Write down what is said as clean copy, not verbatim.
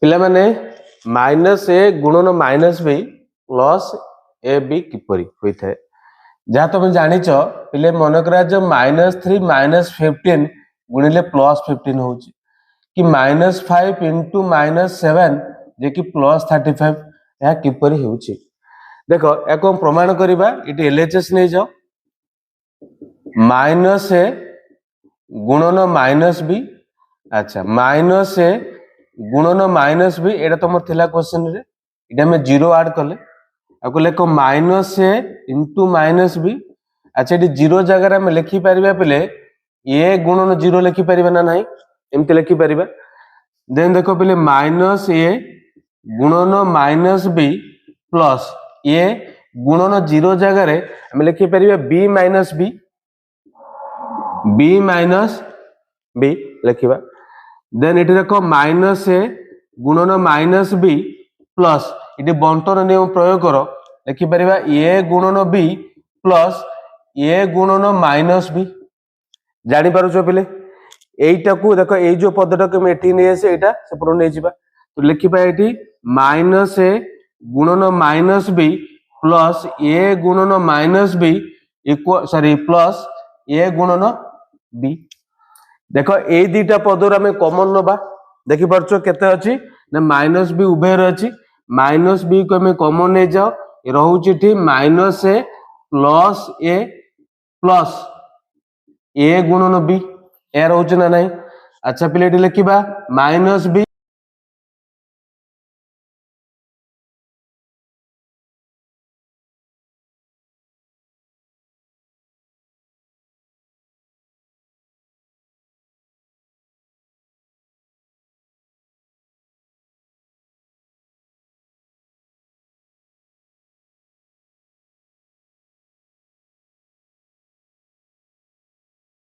पिला माने minus a गुणन minus b plus a b किपरि होई थाए जहाँ तुम जानिच पिले मन करा जो -3 -15 गुणिले +15 होची कि -5 इंटू -7 जे कि +35 यह किपरि होची देखो एको प्रमाण करिबा इटी एलएचएस नै जाओ माइनस ए गुणन माइनस बी अच्छा माइनस ए गुणन माइनस बी एटा तुम थिला क्वेश्चन रे इटा में 0 ऐड कले आपको लेखो माइनस ए इंटू माइनस बी अच्छा ये 0 जगह में लिखि पारिबा पले ए गुणन 0 लिखि पारिबा ना नहीं एमती लिखि पारिबा देन देखो पहले माइनस ए गुणन माइनस बी प्लस ए गुणन 0 जगह हम लिखि पारिबा बी माइनस बी लिखिबा देन इटी देखो माइनस ए गुणन माइनस बी प्लस इटी बंटन नियम प्रयोग करो लिखि पारिबा ए गुणन बी प्लस ए गुणन माइनस बी जानी पारुछो पिले एटा को देखो ए जो पदटा को मैं एठी नै आसे एटा सेपरो नै जिबा तो लिखिबा एठी माइनस ए गुणन माइनस बी प्लस ए गुणन minus b equal sorry plus a गुणन बी देखो ए दीटा पदर आम कॉमन नबा देखि परछो केते अछि ना माइनस बी उभयर अछि माइनस बी को आम कॉमन नै जाओ रहउछि ठी माइनस ए प्लस ए गुणन बी ए रहउछि ना नहीं अच्छा पिले लिखिबा माइनस बी